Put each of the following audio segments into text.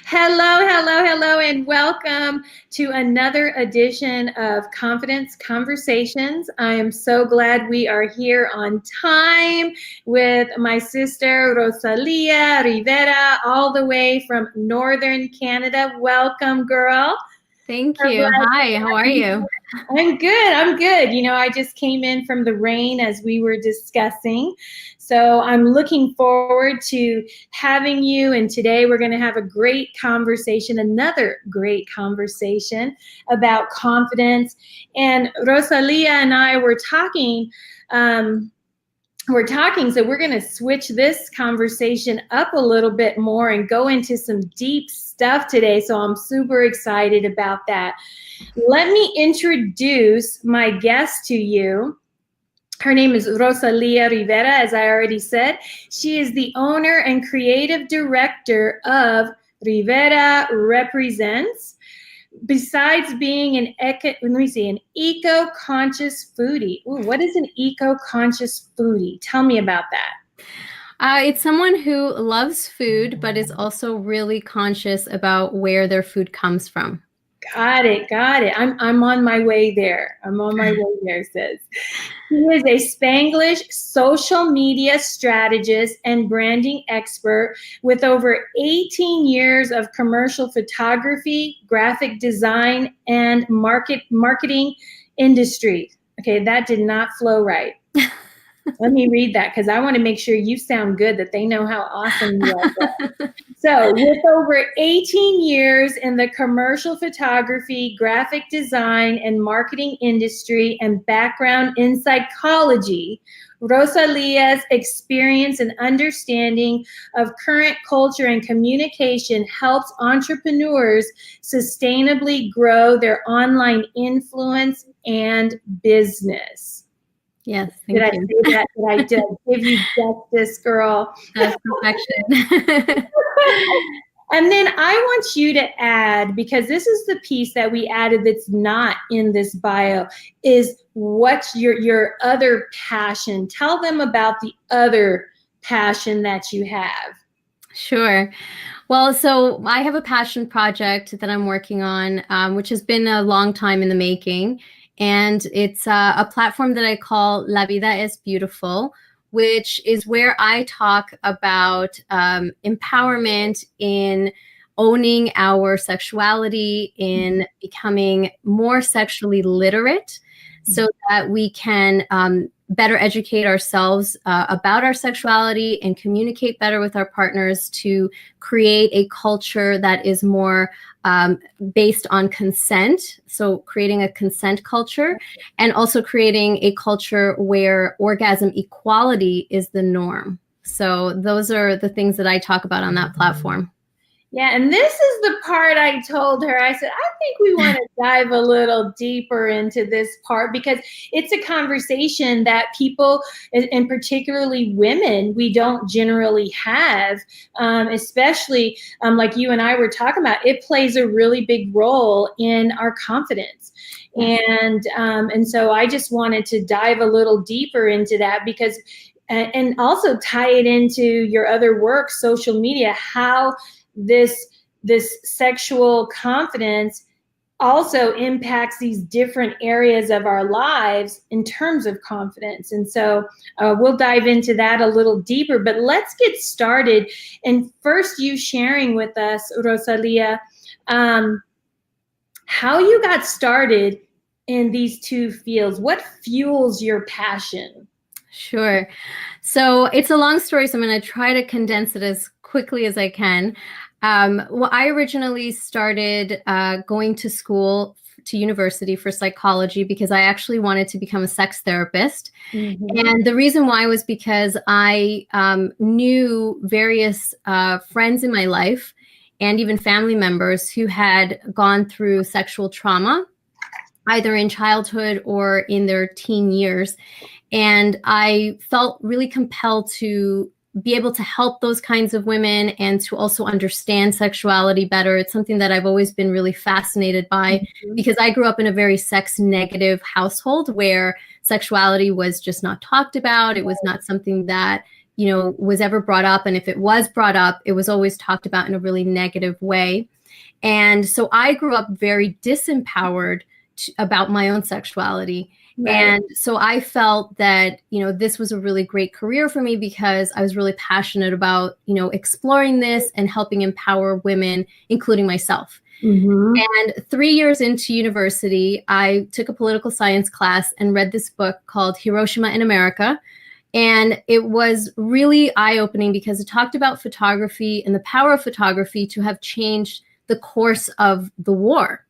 Hello, hello, hello, and welcome to another edition of Confidence Conversations. I am so glad we are here on time with my sister Rosalia Rivera, all the way from Northern Canada. Welcome, girl. Thank So you. glad Hi, how are you? I'm good. I'm good. I just came in from the rain as we were discussing. So I'm looking forward to having you. And today we're going to have a great conversation, another great conversation about confidence. And Rosalia and I were talking. So we're going to switch this conversation up a little bit more and go into some deep stuff today. So I'm super excited about that. Let me introduce my guest to you. Her name is Rosalia Rivera, as I already said. She is the owner and creative director of Rivera Represents. Besides being an eco-conscious foodie. Ooh, what is an eco-conscious foodie? Tell me about that. It's someone who loves food, but is also really conscious about where their food comes from. Got it. I'm on my way there. Sis. She is a Spanglish social media strategist and branding expert with over 18 years of commercial photography, graphic design, and marketing industry. Okay, that did not flow right. Let me read that because I want to make sure you sound good, that they know how awesome you are. So with over 18 years in the commercial photography, graphic design, and marketing industry and background in psychology, Rosalia's experience and understanding of current culture and communication helps entrepreneurs sustainably grow their online influence and business. Yes, thank you. Did I say that? Did I give you justice, girl? That's perfection. And then I want you to add, because this is the piece that we added that's not in this bio, is what's your other passion? Tell them about the other passion that you have. Sure. Well, so I have a passion project that I'm working on, which has been a long time in the making. And it's a platform that I call La Vida es Beautiful, which is where I talk about empowerment in owning our sexuality, in becoming more sexually literate so that we can better educate ourselves about our sexuality and communicate better with our partners to create a culture that is more based on consent. So creating a consent culture and also creating a culture where orgasm equality is the norm. So those are the things that I talk about on that platform. Yeah, and this is the part I told her. I said, I think we want to dive a little deeper into this part because it's a conversation that people, and particularly women, we don't generally have, especially like you and I were talking about. It plays a really big role in our confidence. And so I just wanted to dive a little deeper into that because, and also tie it into your other work, social media, how this sexual confidence also impacts these different areas of our lives in terms of confidence. And so we'll dive into that a little deeper, but let's get started. And first, you sharing with us, Rosalia, how you got started in these two fields. What fuels your passion? Sure. So it's a long story, so I'm going to try to condense it as quickly as I can. Well, I originally started going to school, to university for psychology because I actually wanted to become a sex therapist. Mm-hmm. And the reason why was because I knew various friends in my life and even family members who had gone through sexual trauma, either in childhood or in their teen years. And I felt really compelled to be able to help those kinds of women and to also understand sexuality better. It's something that I've always been really fascinated by because I grew up in a very sex negative household where sexuality was just not talked about. It was not something that was ever brought up. And if it was brought up, it was always talked about in a really negative way. And so I grew up very disempowered about my own sexuality. Right. And so I felt that, this was a really great career for me because I was really passionate about, exploring this and helping empower women, including myself. Mm-hmm. And 3 years into university, I took a political science class and read this book called Hiroshima in America. And it was really eye-opening because it talked about photography and the power of photography to have changed the course of the war.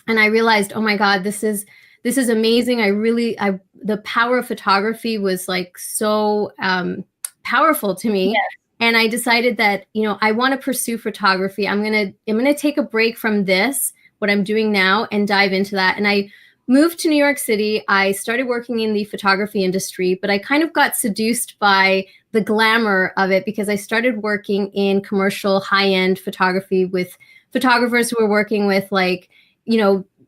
And I realized, oh my God, this is amazing. The power of photography was like so powerful to me. Yes. And I decided that, I want to pursue photography. I'm going to take a break from this, what I'm doing now, and dive into that. And I moved to New York City. I started working in the photography industry, but I kind of got seduced by the glamour of it because I started working in commercial high-end photography with photographers who were working with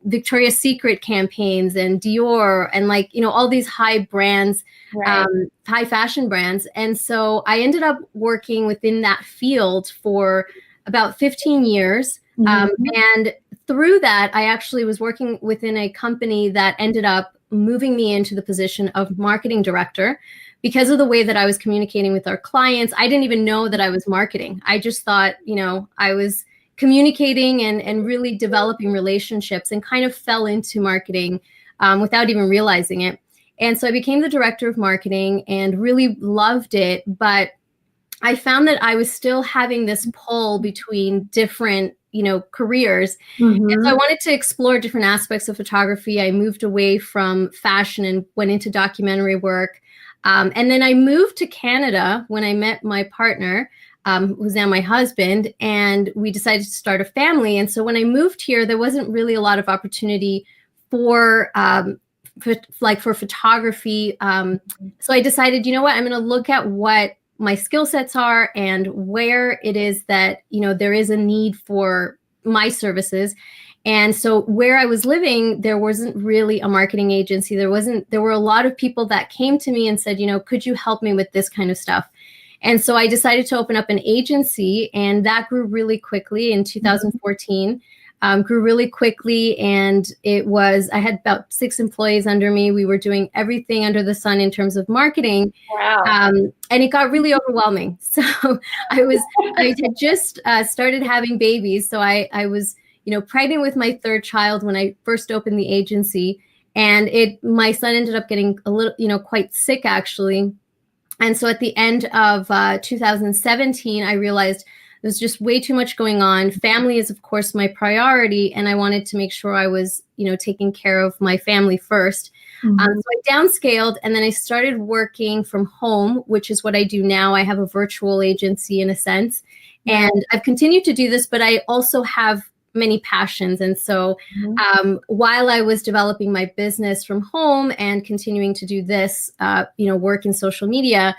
Victoria's Secret campaigns and Dior and all these high brands, Right. High fashion brands. And so I ended up working within that field for about 15 years. Mm-hmm. And through that, I actually was working within a company that ended up moving me into the position of marketing director because of the way that I was communicating with our clients. I didn't even know that I was marketing. I just thought, I was communicating and really developing relationships and kind of fell into marketing without even realizing it. And so I became the director of marketing and really loved it. But I found that I was still having this pull between different, careers. Mm-hmm. And so I wanted to explore different aspects of photography. I moved away from fashion and went into documentary work. And then I moved to Canada when I met my partner, who's now my husband, and we decided to start a family. And so when I moved here, there wasn't really a lot of opportunity for photography. So I decided, you know what, I'm going to look at what my skill sets are and where it is that, there is a need for my services. And so where I was living, there wasn't really a marketing agency. There were a lot of people that came to me and said, could you help me with this kind of stuff? And so I decided to open up an agency, and that grew really quickly in 2014. Grew really quickly, and I had about 6 employees under me. We were doing everything under the sun in terms of marketing. Wow. And it got really overwhelming. So I had just started having babies. So I was, pregnant with my 3rd child when I first opened the agency, and my son ended up getting a little, quite sick actually. And so at the end of 2017, I realized there's just way too much going on. Family is, of course, my priority, and I wanted to make sure I was, taking care of my family first. Mm-hmm. So I downscaled, and then I started working from home, which is what I do now. I have a virtual agency in a sense, and I've continued to do this, but I also have many passions. And so while I was developing my business from home and continuing to do this, work in social media,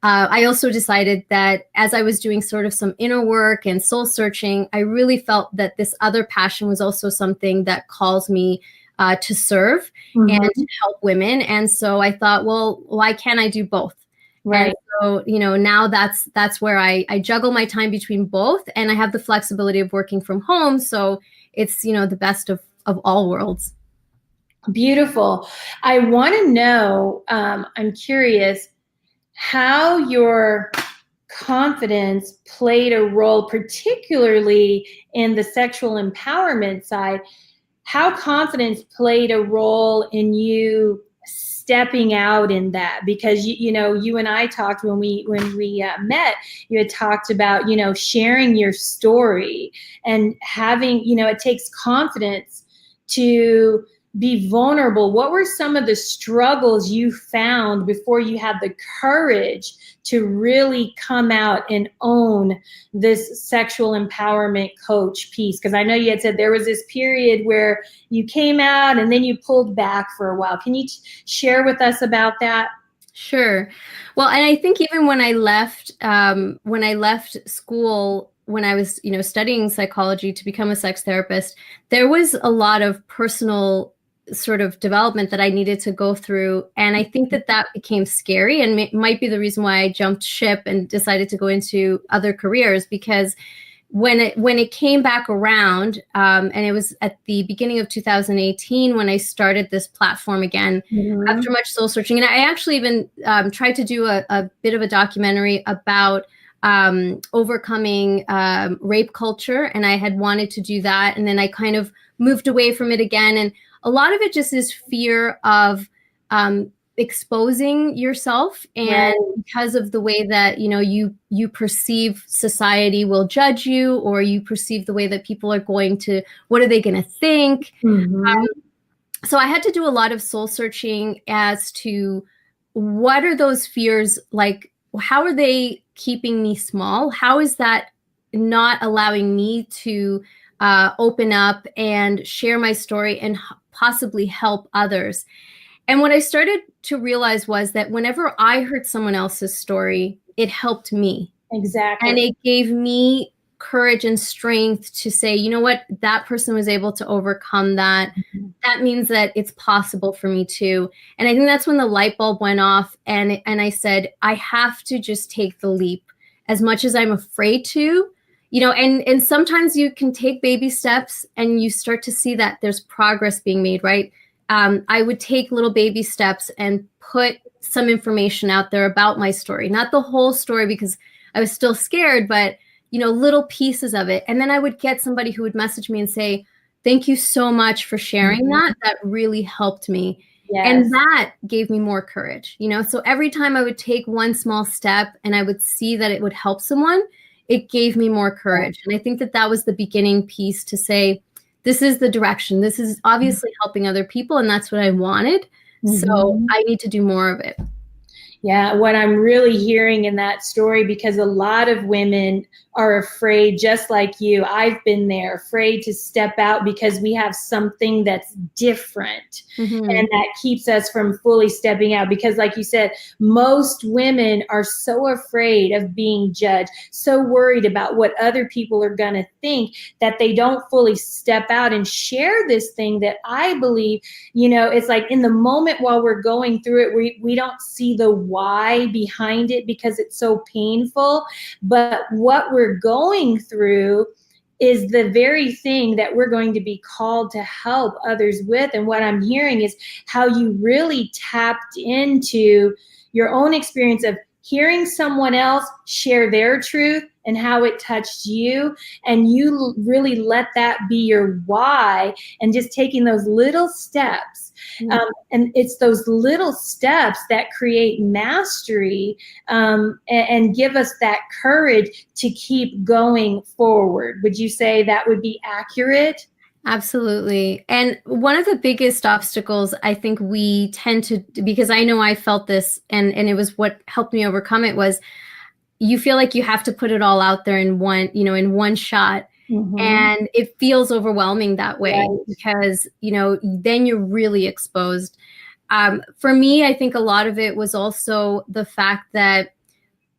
I also decided that as I was doing sort of some inner work and soul searching, I really felt that this other passion was also something that calls me to serve and to help women. And so I thought, well, why can't I do both? Right. And so, now that's where I juggle my time between both, and I have the flexibility of working from home. So it's, the best of all worlds. Beautiful. I want to know, I'm curious how your confidence played a role, particularly in the sexual empowerment side, how confidence played a role in you stepping out in that, because you and I talked when we met. You had talked about sharing your story and having it takes confidence to be vulnerable. What were some of the struggles you found before you had the courage to really come out and own this sexual empowerment coach piece? Because I know you had said there was this period where you came out and then you pulled back for a while. Can you share with us about that? Sure. Well, and I think even when I left school, when I was, studying psychology to become a sex therapist, there was a lot of personal sort of development that I needed to go through. And I think that that became scary, and might be the reason why I jumped ship and decided to go into other careers, because when it came back around, and it was at the beginning of 2018 when I started this platform again, after much soul searching. And I actually even tried to do a bit of a documentary about overcoming rape culture, and I had wanted to do that, and then I kind of moved away from it again. And a lot of it just is fear of exposing yourself, and because of the way that you perceive society will judge you, or you perceive the way that people are going to, what are they going to think? So I had to do a lot of soul searching as to what are those fears like. How are they keeping me small? How is that not allowing me to open up and share my story and possibly help others? And what I started to realize was that whenever I heard someone else's story, it helped me. Exactly. And it gave me courage and strength to say, you know what, that person was able to overcome that. That means that it's possible for me too. And I think that's when the light bulb went off, and I said, I have to just take the leap, as much as I'm afraid to, and sometimes you can take baby steps and you start to see that there's progress being made, right? I would take little baby steps and put some information out there about my story, not the whole story because I was still scared, but little pieces of it. And then I would get somebody who would message me and say, thank you so much for sharing that. That really helped me. Yes. And that gave me more courage, So every time I would take one small step and I would see that it would help someone, it gave me more courage. And I think that that was the beginning piece to say, this is the direction. This is obviously helping other people, and that's what I wanted. So I need to do more of it. Yeah, what I'm really hearing in that story, because a lot of women are afraid, just like you. I've been there, afraid to step out because we have something that's different. And that keeps us from fully stepping out. Because like you said, most women are so afraid of being judged, so worried about what other people are going to think, that they don't fully step out and share this thing that I believe, it's like in the moment while we're going through it, we don't see the why behind it because it's so painful. But what we're going through is the very thing that we're going to be called to help others with. And what I'm hearing is how you really tapped into your own experience of hearing someone else share their truth and how it touched you, and you really let that be your why, and just taking those little steps. And it's those little steps that create mastery, and give us that courage to keep going forward. Would you say that would be accurate? Absolutely. And one of the biggest obstacles I think we tend to, because I know I felt this, and it was what helped me overcome it, was you feel like you have to put it all out there in one shot. And it feels overwhelming that way, because, then you're really exposed. For me, I think a lot of it was also the fact that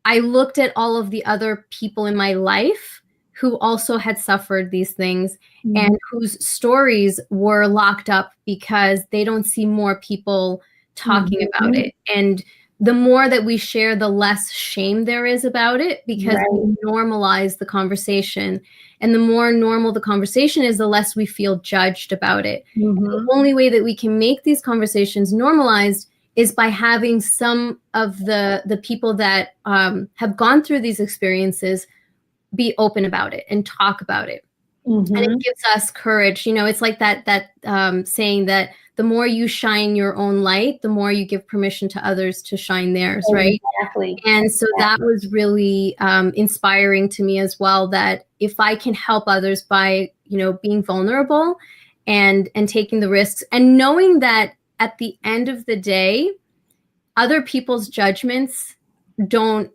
I looked at all of the other people in my life who also had suffered these things, and whose stories were locked up because they don't see more people talking about it. And the more that we share, the less shame there is about it, because we normalize the conversation. And the more normal the conversation is, the less we feel judged about it. The only way that we can make these conversations normalized is by having some of the people that have gone through these experiences be open about it and talk about it. And it gives us courage. It's like that saying that the more you shine your own light, the more you give permission to others to shine theirs, right? Exactly. And so that was really inspiring to me as well, that if I can help others by, being vulnerable and taking the risks, and knowing that at the end of the day, other people's judgments don't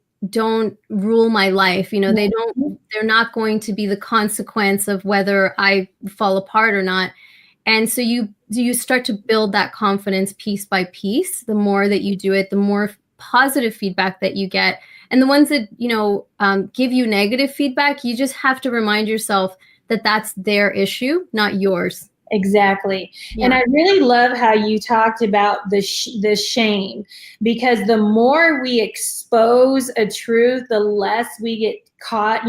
rule my life. They're not going to be the consequence of whether I fall apart or not. And so you start to build that confidence piece by piece. The more that you do it, the more positive feedback that you get. And the ones that, give you negative feedback, you just have to remind yourself that that's their issue, not yours. Exactly. Yeah. And I really love how you talked about the shame, because the more we expose a truth, the less we get caught,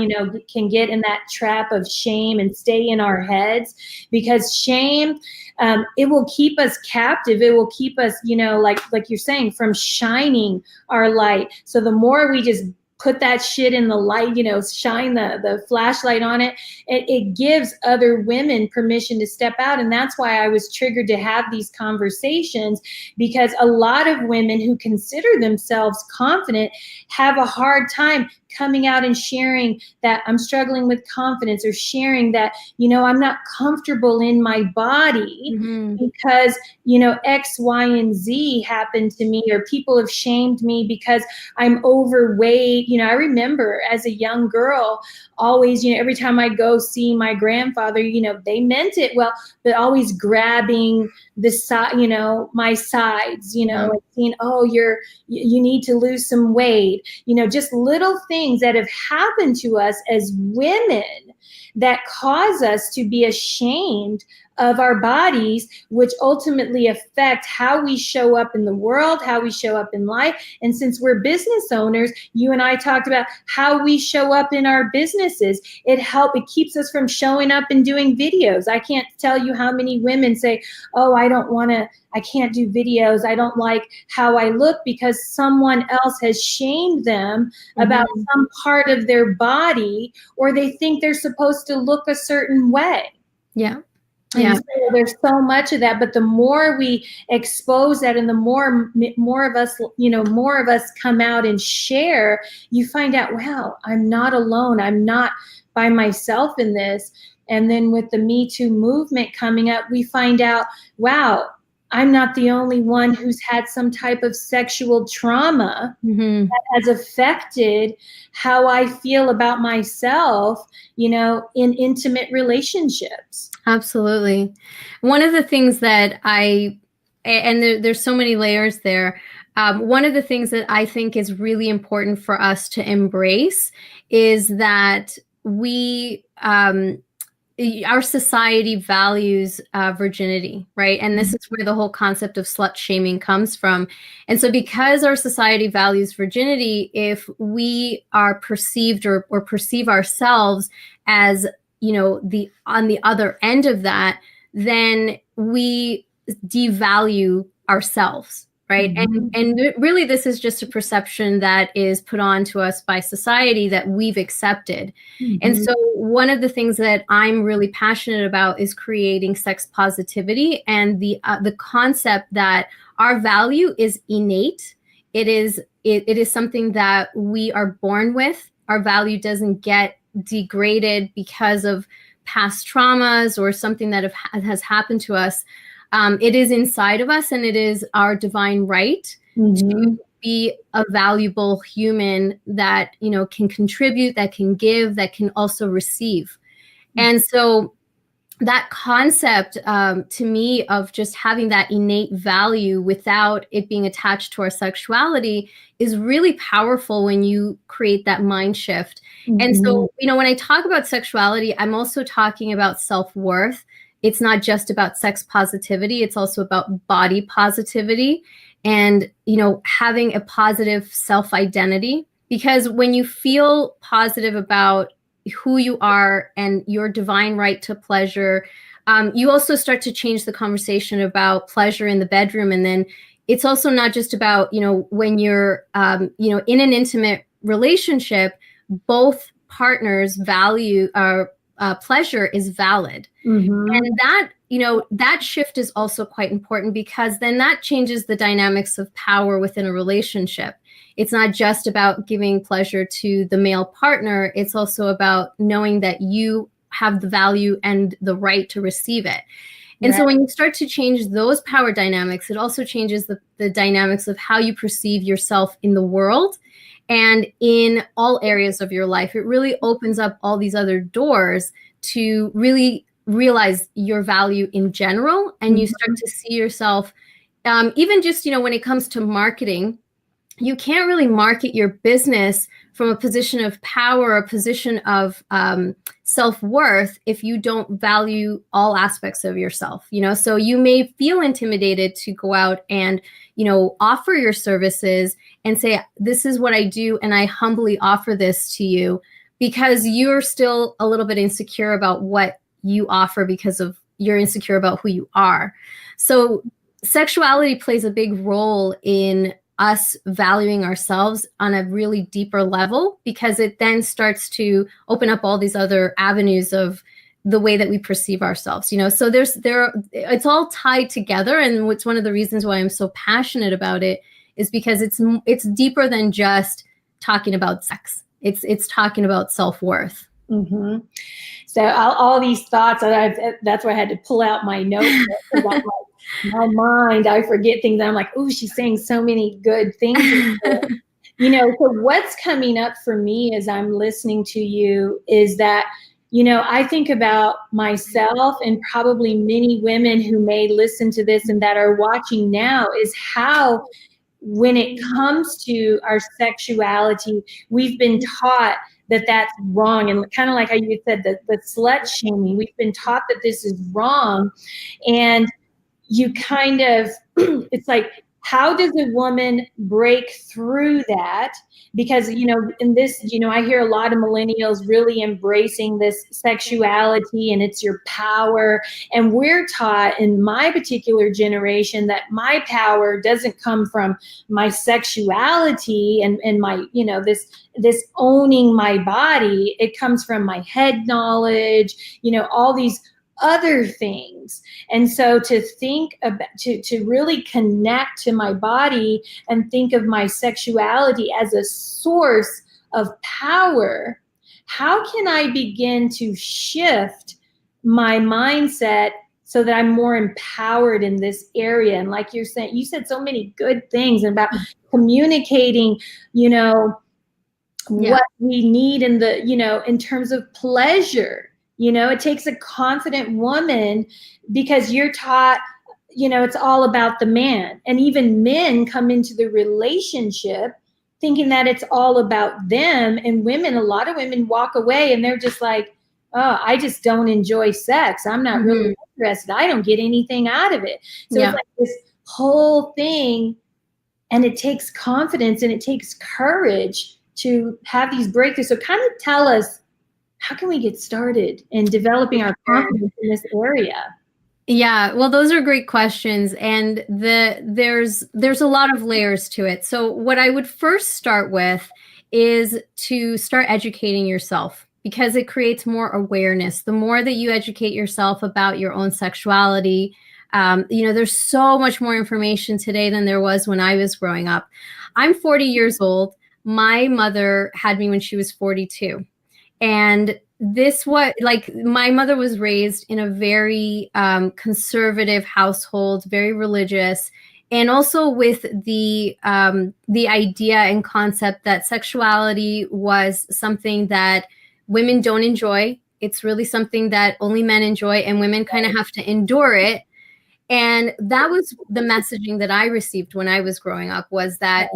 can get in that trap of shame and stay in our heads, because shame, it will keep us captive. It will keep us, like you're saying, from shining our light. So the more we just put that shit in the light, shine the flashlight on it, it gives other women permission to step out. And that's why I was triggered to have these conversations, because a lot of women who consider themselves confident have a hard time coming out and sharing that I'm struggling with confidence, or sharing that, I'm not comfortable in my body because, X, Y, and Z happened to me, or people have shamed me because I'm overweight. I remember as a young girl, always, every time I go see my grandfather, they meant it well, but always grabbing the side, my sides, and saying, oh, you need to lose some weight, just little things that have happened to us as women that cause us to be ashamed of our bodies, which ultimately affect how we show up in the world, how we show up in life. And since we're business owners, you and I talked about how we show up in our businesses. It keeps us from showing up and doing videos. I can't tell you how many women say, oh, I can't do videos. I don't like how I look, because someone else has shamed them about some part of their body, or they think they're supposed to look a certain way. Yeah. And so there's so much of that, but the more we expose that, and the more of us, more of us come out and share, you find out, wow, I'm not alone. I'm not by myself in this. And then with the Me Too movement coming up, we find out, wow, I'm not the only one who's had some type of sexual trauma that has affected how I feel about myself, in intimate relationships. Absolutely. One of the things that there's so many layers there. One of the things that I think is really important for us to embrace is that our society values virginity, right? And this is where the whole concept of slut shaming comes from. And so because our society values virginity, if we are perceived or perceive ourselves as, on the other end of that, then we devalue ourselves, right? And really, this is just a perception that is put on to us by society that we've accepted. And so one of the things that I'm really passionate about is creating sex positivity, and the concept that our value is innate. It is something that we are born with. Our value doesn't get degraded because of past traumas or something that has happened to us. It is inside of us, and it is our divine right to be a valuable human that, can contribute, that can give, that can also receive. And so that concept to me of just having that innate value without it being attached to our sexuality is really powerful when you create that mind shift. And so, when I talk about sexuality, I'm also talking about self-worth. It's not just about sex positivity. It's also about body positivity and, having a positive self-identity. Because when you feel positive about who you are and your divine right to pleasure, you also start to change the conversation about pleasure in the bedroom. And then it's also not just about, when you're, in an intimate relationship, both partners value pleasure is valid. And that, that shift is also quite important, because then that changes the dynamics of power within a relationship. It's not just about giving pleasure to the male partner. It's also about knowing that you have the value and the right to receive it. And so when you start to change those power dynamics, it also changes the dynamics of how you perceive yourself in the world and in all areas of your life. It really opens up all these other doors to really realize your value in general. And you start to see yourself, even just, when it comes to marketing, you can't really market your business from a position of power, a position of self-worth, if you don't value all aspects of yourself, so you may feel intimidated to go out and, offer your services and say, this is what I do, and I humbly offer this to you, because you're still a little bit insecure about what you offer because of you're insecure about who you are. So sexuality plays a big role in us valuing ourselves on a really deeper level, because it then starts to open up all these other avenues of the way that we perceive ourselves, so it's all tied together. And what's one of the reasons why I'm so passionate about it is because it's deeper than just talking about sex. It's talking about self-worth. Mm-hmm. So all these thoughts, that's why I had to pull out my notebook. My mind, I forget things. I'm like, oh, she's saying so many good things. So what's coming up for me as I'm listening to you is that, I think about myself, and probably many women who may listen to this and that are watching now, is how, when it comes to our sexuality, we've been taught that that's wrong. And kind of like how you said, the slut shaming, we've been taught that this is wrong. And you kind of, it's like, how does a woman break through that? Because, in this, I hear a lot of millennials really embracing this sexuality, and it's your power. And we're taught in my particular generation that my power doesn't come from my sexuality and my, this owning my body. It comes from my head knowledge, all these other things. And so to think about, to really connect to my body and think of my sexuality as a source of power, how can I begin to shift my mindset so that I'm more empowered in this area? And like you're saying, you said so many good things about communicating, what we need in the, in terms of pleasure. It takes a confident woman, because you're taught, it's all about the man. And even men come into the relationship thinking that it's all about them. And women, a lot of women walk away and they're just like, oh, I just don't enjoy sex. I'm not really interested. I don't get anything out of it. So it's like this whole thing. And it takes confidence and it takes courage to have these breakthroughs. So kind of tell us, how can we get started in developing our confidence in this area? Yeah, well, those are great questions. And there's a lot of layers to it. So what I would first start with is to start educating yourself, because it creates more awareness. The more that you educate yourself about your own sexuality, there's so much more information today than there was when I was growing up. I'm 40 years old. My mother had me when she was 42. And my mother was raised in a very conservative household, very religious, and also with the idea and concept that sexuality was something that women don't enjoy. It's really something that only men enjoy, and women kind of have to endure it. And that was the messaging that I received when I was growing up, was that,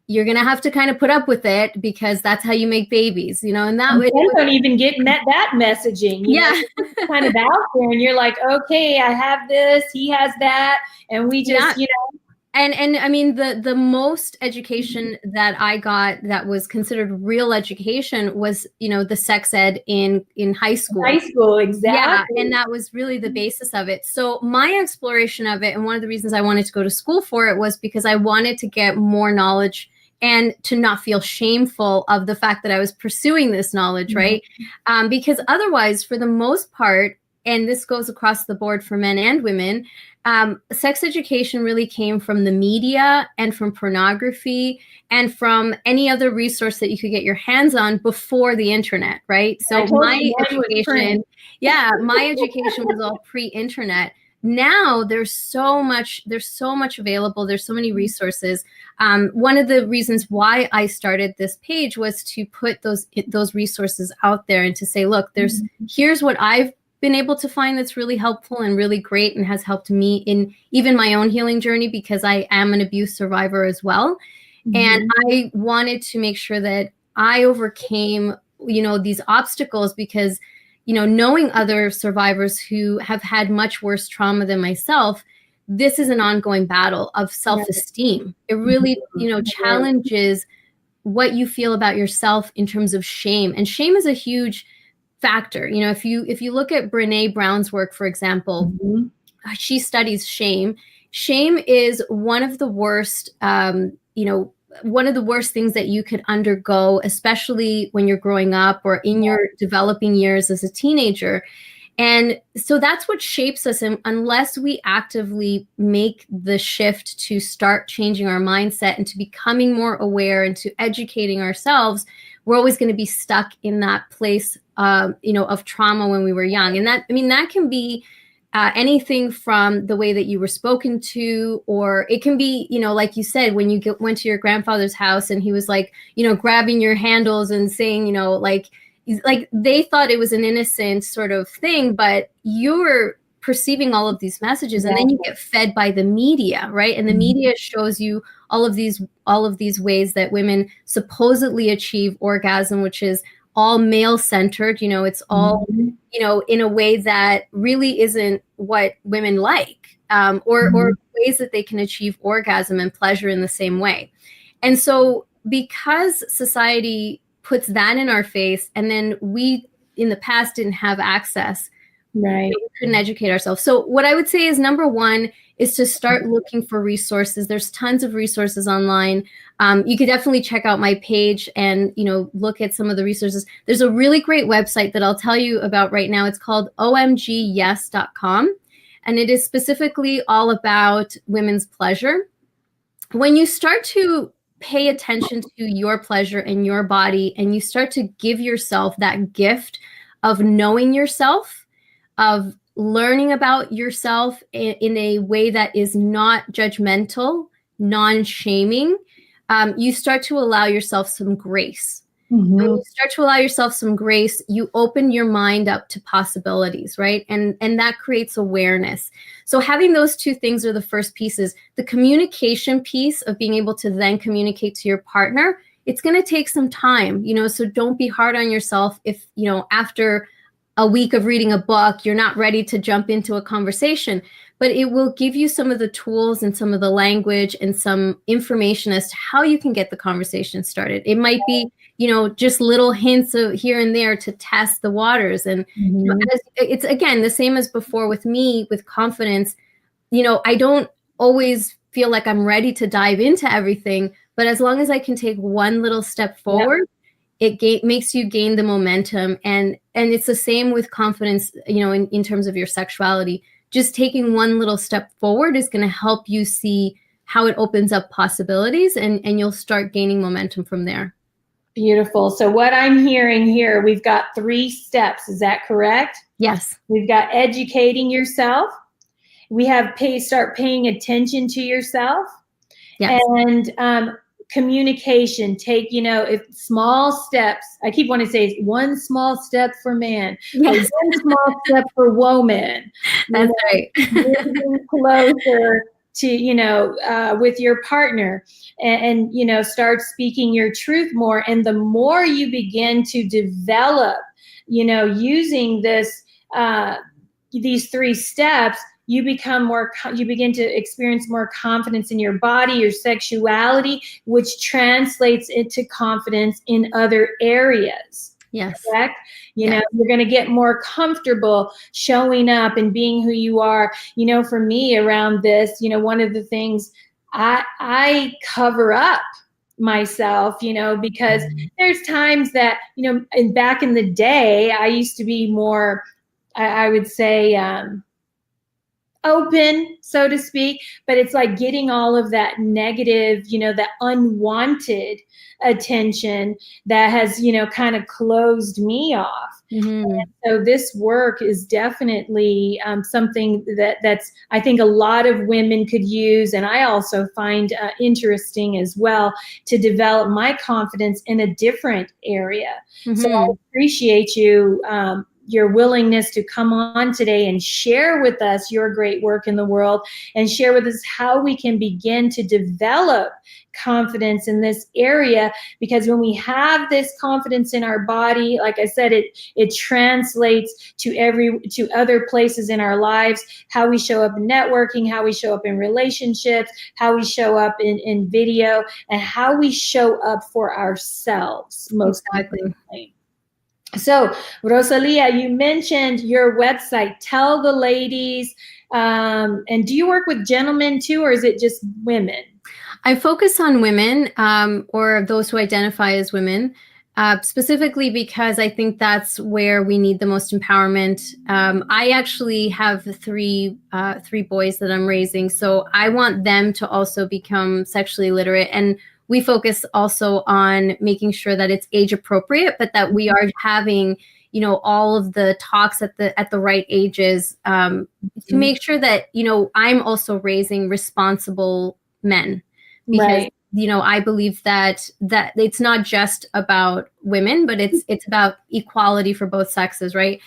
you're going to have to kind of put up with it because that's how you make babies, and that way. I don't even get that messaging. It's kind of out there, and you're like, okay, I have this, he has that. And we just, And I mean, the most education that I got that was considered real education was, the sex ed in high school. High school, exactly. Yeah, and that was really the basis of it. So my exploration of it, and one of the reasons I wanted to go to school for it, was because I wanted to get more knowledge and to not feel shameful of the fact that I was pursuing this knowledge, right? Because otherwise, for the most part, and this goes across the board for men and women, sex education really came from the media and from pornography and from any other resource that you could get your hands on before the internet, right? So my education was all pre-internet. Now there's so much available. There's so many resources. One of the reasons why I started this page was to put those resources out there and to say, look, here's what I've been able to find that's really helpful and really great and has helped me in even my own healing journey, because I am an abuse survivor as well. And I wanted to make sure that I overcame, these obstacles because, knowing other survivors who have had much worse trauma than myself, this is an ongoing battle of self-esteem. It really, challenges what you feel about yourself in terms of shame. And shame is a huge factor. If you look at Brené Brown's work, for example, she studies shame. Shame is one of the worst, one of the worst things that you could undergo, especially when you're growing up or in your developing years as a teenager. And so that's what shapes us. And unless we actively make the shift to start changing our mindset and to becoming more aware and to educating ourselves, we're always going to be stuck in that place, of trauma when we were young. And that can be anything from the way that you were spoken to, or it can be, like you said, when you went to your grandfather's house and he was like, grabbing your handles and saying, like they thought it was an innocent sort of thing, but you're perceiving all of these messages, and then you get fed by the media, right? And the media shows you all of these ways that women supposedly achieve orgasm, which is all male centered. It's all, in a way that really isn't what women like, or ways that they can achieve orgasm and pleasure in the same way. And so because society puts that in our face, and then we in the past didn't have access, we couldn't educate ourselves. So what I would say is, number one is to start looking for resources. There's tons of resources online. You could definitely check out my page and, look at some of the resources. There's a really great website that I'll tell you about right now. It's called omgyes.com. And it is specifically all about women's pleasure. When you start to pay attention to your pleasure and your body, and you start to give yourself that gift of knowing yourself, of learning about yourself in a way that is not judgmental, non-shaming, you start to allow yourself some grace. And when you start to allow yourself some grace, you open your mind up to possibilities, right? And that creates awareness. So having those two things are the first pieces. The communication piece of being able to then communicate to your partner, it's going to take some time, so don't be hard on yourself if, after a week of reading a book, you're not ready to jump into a conversation, but it will give you some of the tools and some of the language and some information as to how you can get the conversation started. It might be, just little hints of here and there to test the waters. And it's, again, the same as before with me, with confidence. I don't always feel like I'm ready to dive into everything, but as long as I can take one little step forward, it makes you gain the momentum. And it's the same with confidence, in terms of your sexuality. Just taking one little step forward is going to help you see how it opens up possibilities, and you'll start gaining momentum from there. Beautiful. So what I'm hearing here, we've got 3 steps. Is that correct? Yes. We've got educating yourself. We have start paying attention to yourself. Yes. And communication. Take, if small steps. I keep wanting to say one small step for man, yes. One small step for woman. That's right. Moving closer to, with your partner, and start speaking your truth more. And the more you begin to develop, using these 3 steps, you begin to experience more confidence in your body, your sexuality, which translates into confidence in other areas. Yes. Correct? You're going to get more comfortable showing up and being who you are. For me around this, one of the things I cover up myself, because there's times that, and back in the day, I used to be more, I would say, open, so to speak, but it's like getting all of that negative, that unwanted attention that has, kind of closed me off. So this work is definitely something that's, I think a lot of women could use. And I also find interesting as well to develop my confidence in a different area. So I appreciate you your willingness to come on today and share with us your great work in the world, and share with us how we can begin to develop confidence in this area. Because when we have this confidence in our body, like I said, it translates to other places in our lives, how we show up in networking, how we show up in relationships, how we show up in video, and how we show up for ourselves, most importantly. So, Rosalia, you mentioned your website. Tell the ladies, and do you work with gentlemen too, or is it just women? I focus on women, or those who identify as women, specifically because I think that's where we need the most empowerment. I actually have three boys that I'm raising, so I want them to also become sexually literate. And we focus also on making sure that it's age appropriate, but that we are having, you know, all of the talks at the right ages, to make sure that, you know, I'm also raising responsible men. Because, right, you know, I believe that it's not just about women, but it's about equality for both sexes, right?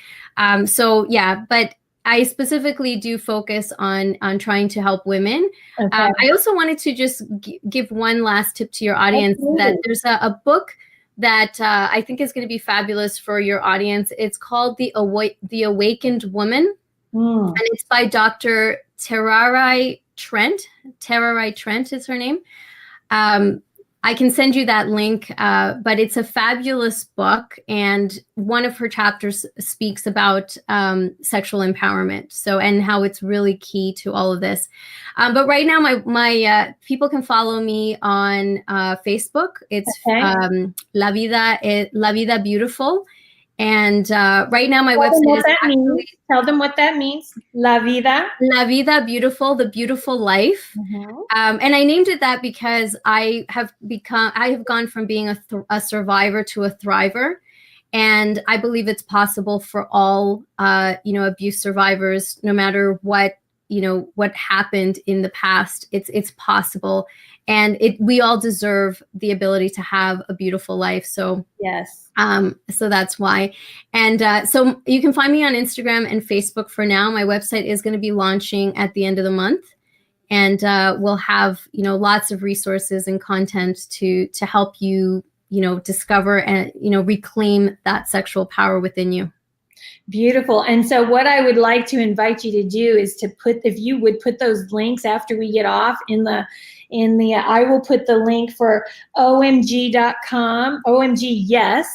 So yeah, but I specifically do focus on trying to help women. okay. I also wanted to just give one last tip to your audience. Absolutely. That there's a book that I think is going to be fabulous for your audience. It's called The Awakened Woman, and it's by Dr. Tararai Trent. Tararai Trent is her name. I can send you that link, but it's a fabulous book, and one of her chapters speaks about sexual empowerment, and how it's really key to all of this. But right now, my people can follow me on Facebook. It's La Vida Beautiful. And right now, my website is actually... Tell them what that means. La Vida Beautiful, the beautiful life. And I named it that because I have gone from being a survivor to a thriver. And I believe it's possible for all, abuse survivors, no matter what happened in the past. It's possible. And we all deserve the ability to have a beautiful life. So yes. So that's why. And so you can find me on Instagram and Facebook for now. My website is going to be launching at the end of the month. And we'll have, lots of resources and content to help you, discover and, reclaim that sexual power within you. Beautiful. And so what I would like to invite you to do is if you would put those links after we get off I will put the link for omg.com, omg.com.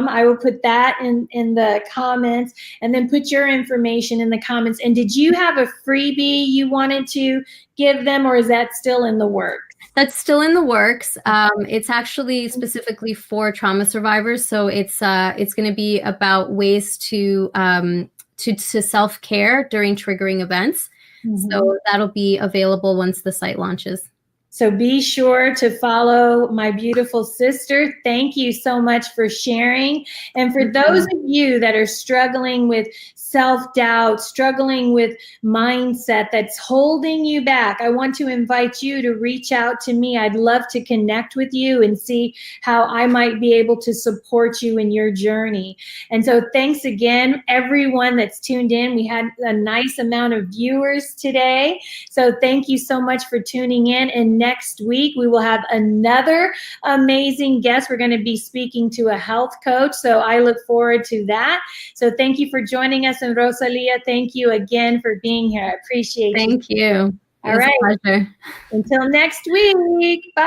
I will put that in the comments, and then put your information in the comments. And did you have a freebie you wanted to give them, or is that still in the works? That's still in the works. It's actually specifically for trauma survivors. So it's going to be about ways to self-care during triggering events. So that'll be available once the site launches. So be sure to follow my beautiful sister. Thank you so much for sharing. And for those of you that are struggling with self-doubt, struggling with mindset that's holding you back, I want to invite you to reach out to me. I'd love to connect with you and see how I might be able to support you in your journey. And so thanks again, everyone that's tuned in. We had a nice amount of viewers today. So thank you so much for tuning in. And next week, we will have another amazing guest. We're going to be speaking to a health coach. So I look forward to that. So thank you for joining us. And Rosalia, thank you again for being here. I appreciate you. Thank you. All right. It was a pleasure. Until next week. Bye.